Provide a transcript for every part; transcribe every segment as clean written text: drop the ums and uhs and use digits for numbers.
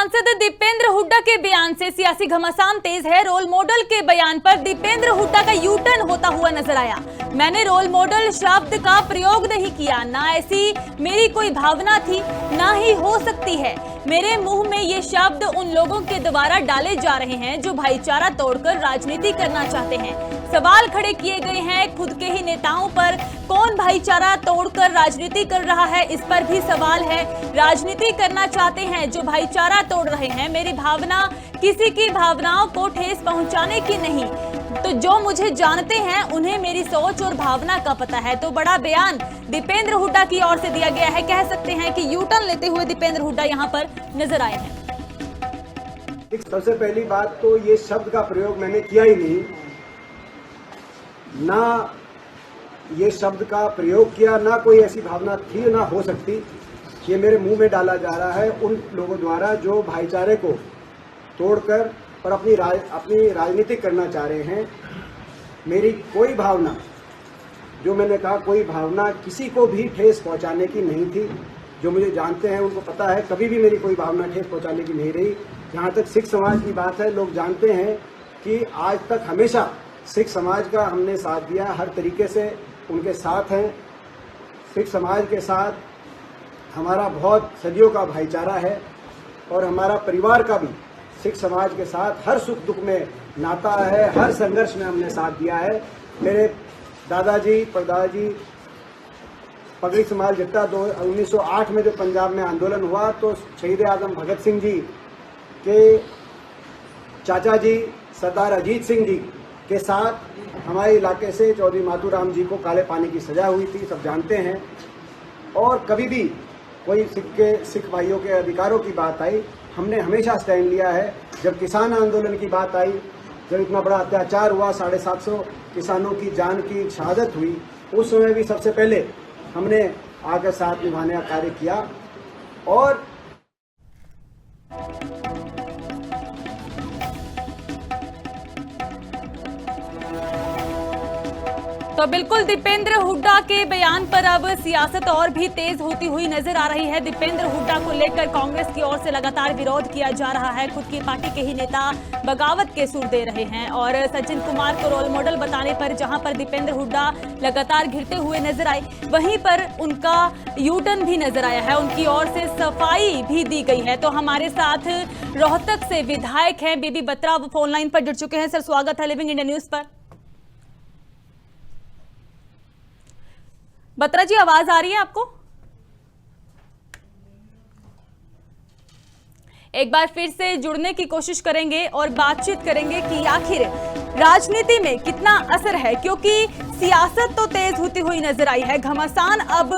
सांसद दीपेंद्र हुड्डा के बयान से सियासी घमासान तेज है। रोल मॉडल के बयान पर दीपेंद्र हुड्डा का यू टर्न होता हुआ नजर आया। मैंने रोल मॉडल शब्द का प्रयोग नहीं किया, ना ऐसी मेरी कोई भावना थी, ना ही हो सकती है। मेरे मुंह में ये शब्द उन लोगों के द्वारा डाले जा रहे हैं जो भाईचारा तोड़कर राजनीति करना चाहते हैं। सवाल खड़े किए गए हैं खुद के ही नेताओं पर। कौन भाईचारा तोड़कर राजनीति कर रहा है, इस पर भी सवाल है। राजनीति करना चाहते हैं जो भाईचारा तोड़ रहे हैं। मेरी भावना किसी की भावनाओं को ठेस पहुंचाने की नहीं, तो जो मुझे जानते हैं उन्हें मेरी सोच और भावना का पता है। तो बड़ा बयान दीपेंद्र हुड्डा की ओर से दिया गया है। कह सकते हैं कि यू टर्न लेते हुए दीपेंद्र हुड्डा यहां पर नजर आए हैं। सबसे पहली बात तो ये शब्द का प्रयोग मैंने किया ही नहीं, ना ये शब्द का प्रयोग किया, ना कोई ऐसी भावना थी ना हो सकती। ये मेरे मुंह में डाला जा रहा है उन लोगों द्वारा जो भाईचारे को तोड़कर और अपनी राजनीति करना चाह रहे हैं। मेरी कोई भावना, जो मैंने कहा, कोई भावना किसी को भी ठेस पहुंचाने की नहीं थी। जो मुझे जानते हैं उनको पता है कभी भी मेरी कोई भावना ठेस पहुंचाने की नहीं रही। जहां तक सिख समाज की बात है, लोग जानते हैं कि आज तक हमेशा सिख समाज का हमने साथ दिया, हर तरीके से उनके साथ हैं। सिख समाज के साथ हमारा बहुत सदियों का भाईचारा है और हमारा परिवार का भी सिख समाज के साथ हर सुख दुख में नाता है। हर संघर्ष में हमने साथ दिया है। मेरे दादाजी परदादाजी पगड़ी समाज जट्टा 1908 में जो पंजाब में आंदोलन हुआ तो शहीद आजम भगत सिंह जी के चाचा जी सरदार अजीत सिंह जी के साथ हमारे इलाके से चौधरी मातूराम जी को काले पानी की सजा हुई थी, सब जानते हैं। और कभी भी कोई सिख भाइयों के अधिकारों की बात आई, हमने हमेशा स्टैंड लिया है। जब किसान आंदोलन की बात आई, जब इतना बड़ा अत्याचार हुआ, 750 किसानों की जान की शहादत हुई, उस समय भी सबसे पहले हमने आकर साथ निभाने का कार्य किया। और तो बिल्कुल दीपेंद्र हुड्डा के बयान पर अब सियासत और भी तेज होती हुई नजर आ रही है। दीपेंद्र हुड्डा को लेकर कांग्रेस की ओर से लगातार विरोध किया जा रहा है। खुद की पार्टी के ही नेता बगावत के सुर दे रहे हैं और सचिन कुमार को रोल मॉडल बताने पर जहां पर दीपेंद्र हुड्डा लगातार घिरते हुए नजर आए, वहीं पर उनका यू टर्न भी नजर आया है। उनकी ओर से सफाई भी दी गई है। तो हमारे साथ रोहतक से विधायक हैं बीबी बत्रा, वो फोन लाइन पर जुड़ चुके हैं। सर, स्वागत है लिविंग इंडिया न्यूज पर। बत्रा जी, आवाज आ रही है आपको? एक बार फिर से जुड़ने की कोशिश करेंगे और बातचीत करेंगे कि आखिर राजनीति में कितना असर है, क्योंकि सियासत तो तेज होती हुई नजर आई है, घमासान अब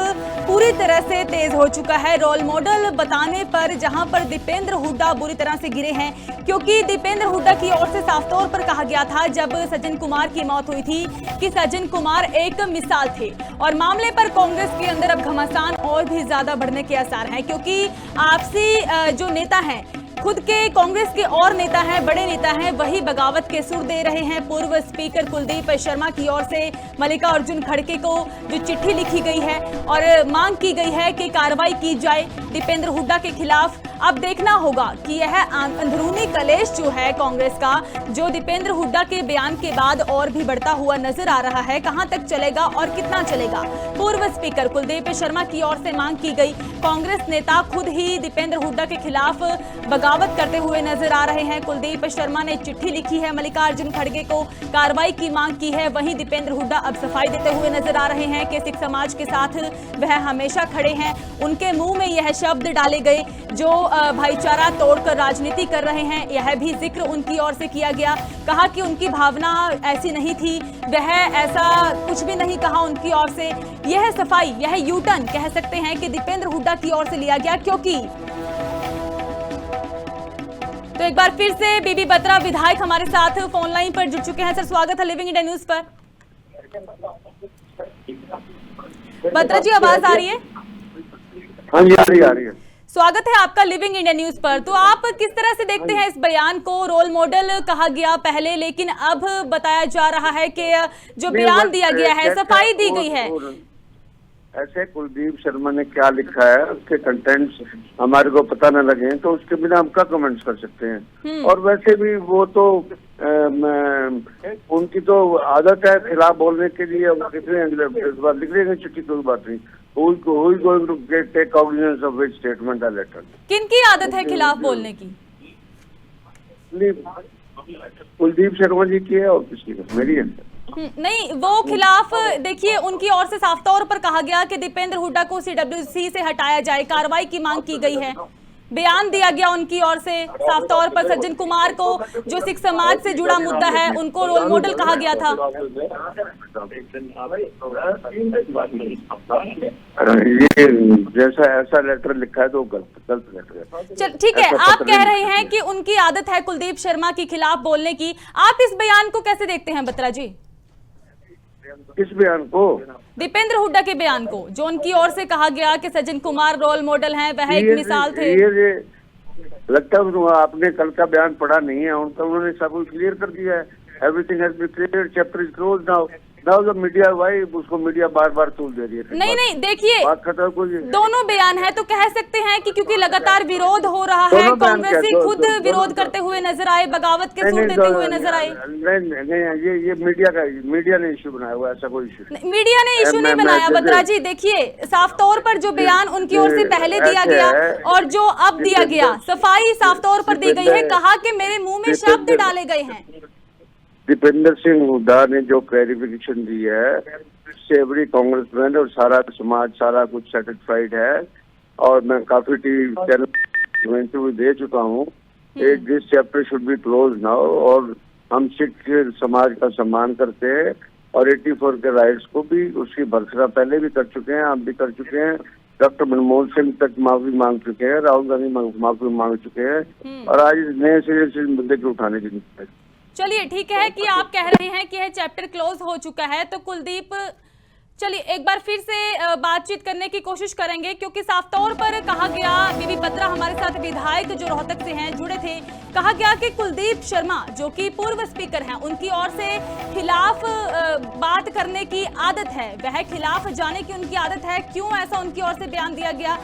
पूरी तरह से तेज हो चुका है। रोल मॉडल बताने पर जहां पर दीपेंद्र हुड्डा बुरी तरह से गिरे हैं, क्योंकि दीपेंद्र हुड्डा की ओर से साफ तौर पर कहा गया था जब सचिन कुमार की मौत हुई थी कि सचिन कुमार एक मिसाल थे। और मामले पर कांग्रेस के अंदर अब घमासान और भी ज्यादा बढ़ने के आसार हैं, क्योंकि आपसी जो नेता हैं, खुद के कांग्रेस के और नेता हैं, बड़े नेता हैं, वही बगावत के सुर दे रहे हैं। पूर्व स्पीकर कुलदीप शर्मा की ओर से मल्लिकार्जुन खड़गे को जो चिट्ठी लिखी गई है और मांग की गई है कि कार्रवाई की जाए दीपेंद्र हुड्डा के खिलाफ। अब देखना होगा कि यह अंदरूनी कलेश जो है कांग्रेस का, जो दीपेंद्र हुड्डा के बयान के बाद और भी बढ़ता हुआ नजर आ रहा है, कहां तक चलेगा और कितना चलेगा। पूर्व स्पीकर कुलदीप शर्मा की ओर से मांग की गई, कांग्रेस नेता खुद ही दीपेंद्र हुड्डा के खिलाफ बगावत करते हुए नजर आ रहे हैं। कुलदीप शर्मा ने चिट्ठी लिखी है, मल्लिकार्जुन खड़गे को कार्रवाई की मांग की है। वहीं दीपेंद्र हुड्डा अब सफाई देते हुए नजर आ रहे हैं कि सिख समाज के साथ वह हमेशा खड़े हैं। उनके मुंह में यह शब्द डाले गए जो भाईचारा तोड़कर राजनीति कर रहे हैं, यह भी जिक्र उनकी ओर से किया गया। कहा कि उनकी भावना ऐसी नहीं थी, वह ऐसा कुछ भी नहीं कहा उनकी ओर से। यह सफाई, यह यू टर्न कह सकते हैं कि दीपेंद्र हुड्डा की ओर से लिया गया। क्योंकि तो एक बार फिर से बीबी बत्रा विधायक हमारे साथ फोन लाइन पर जुड़ चुके हैं। सर, स्वागत है लिविंग इंडिया न्यूज पर। बत्रा जी, आवाज आ रही है? हाँ जी, आ रही है। स्वागत है आपका लिविंग इंडिया न्यूज पर। तो आप किस तरह से देखते हैं इस बयान को? रोल मॉडल कहा गया पहले, लेकिन अब बताया जा रहा है कि जो बयान दिया गया है, सफाई दी गई है। ऐसे कुलदीप शर्मा ने क्या लिखा है, उसके कंटेंट्स हमारे को पता न लगे तो उसके बिना हम क्या कमेंट्स कर सकते हैं। और वैसे भी वो तो उनकी तो आदत है खिलाफ बोलने के लिए, कितने लिख लेंगे चिट्ठी, कोई बात नहीं। Who is going to take cognizance of which statement or letter? किनकी आदत है खिलाफ बोलने की? कुलदीप शर्मा जी की है और किसी की? मेरी है। नहीं, वो खिलाफ देखिए उनकी ओर से साफ तौर पर कहा गया कि दीपेंद्र हुड्डा को CWC से हटाया जाए, कार्रवाई की मांग की गई है। बयान दिया गया उनकी ओर से साफ तौर पर सज्जन कुमार को, जो सिख समाज से जुड़ा मुद्दा है, उनको रोल मॉडल कहा गया था। ये जैसा ऐसा लेटर लिखा है तो गलत लेटर है। चल ठीक है, आप कह रहे हैं कि उनकी आदत है कुलदीप शर्मा के खिलाफ बोलने की। आप इस बयान को कैसे देखते हैं बत्रा जी? किस बयान को? दीपेंद्र हुड्डा के बयान को, जो उनकी ओर से कहा गया कि सज्जन कुमार रोल मॉडल हैं, वह एक मिसाल थे। ये लगता है आपने कल का बयान पढ़ा नहीं है उनका, उन्होंने सब कुछ क्लियर कर दिया है। Everything has been clear, chapter is close now. Now the media, why उसको मीडिया बार बार तूल दे रही है। नहीं, देखिए कोई दोनों बयान है तो कह सकते हैं कि क्योंकि लगातार विरोध हो रहा है, कांग्रेसी खुद विरोध करते हुए नजर आए, बगावत के सुर देते हुए नजर आए। नहीं, ये मीडिया ने इशू बनाया हुआ, ऐसा कोई इशू मीडिया ने इशू नहीं बनाया बत्रा जी। देखिए साफ तौर पर जो बयान उनकी ओर से पहले दिया गया और जो अब दिया गया, सफाई साफ तौर पर दी गई है, कहा कि मेरे मुंह में शब्द डाले गए हैं। दीपेंद्र सिंह हुड्डा ने जो क्लैरिफिकेशन दी है, इससे एवरी कांग्रेसमैन और सारा समाज सारा कुछ सेटिस्फाइड है। और मैं काफी टीवी चैनल इंटरव्यू दे चुका हूँ। This chapter should be close now. और हम सिख समाज का सम्मान करते हैं और 84 के राइट्स को भी, उसकी भर्त्सना पहले भी कर चुके हैं, आप भी कर चुके हैं। डॉक्टर मनमोहन सिंह तक माफी मांग चुके हैं, राहुल गांधी माफी मांग चुके हैं। और आज नए सिरे से मुद्दे को उठाने की जरूरत है। चलिए ठीक है कि आप कह रहे हैं कि यह चैप्टर क्लोज हो चुका है, तो कुलदीप चलिए एक बार फिर से बातचीत करने की कोशिश करेंगे, क्योंकि साफ तौर पर कहा गया, बीबी बत्रा हमारे साथ विधायक जो रोहतक से हैं जुड़े थे, कहा गया कि कुलदीप शर्मा जो कि पूर्व स्पीकर हैं, उनकी ओर से खिलाफ बात करने की आदत है, वह खिलाफ जाने की उनकी आदत है। क्यों ऐसा उनकी ओर से बयान दिया गया,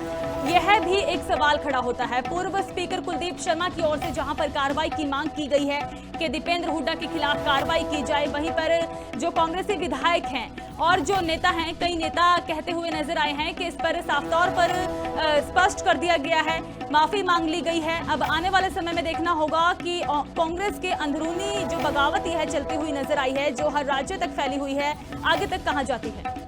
यह भी एक सवाल खड़ा होता है। पूर्व स्पीकर कुलदीप शर्मा की ओर से जहां पर कार्रवाई की मांग की गई है कि दीपेंद्र हुड्डा के खिलाफ कार्रवाई की जाए, वहीं पर जो कांग्रेसी विधायक हैं और जो नेता हैं, कई नेता कहते हुए नजर आए हैं कि इस पर साफ तौर पर स्पष्ट कर दिया गया है, माफी मांग ली गई है। अब आने वाले समय में देखना होगा कि कांग्रेस के अंदरूनी जो बगावत है चलती हुई नजर आई है, जो हर राज्य तक फैली हुई है, आगे तक कहां जाती है।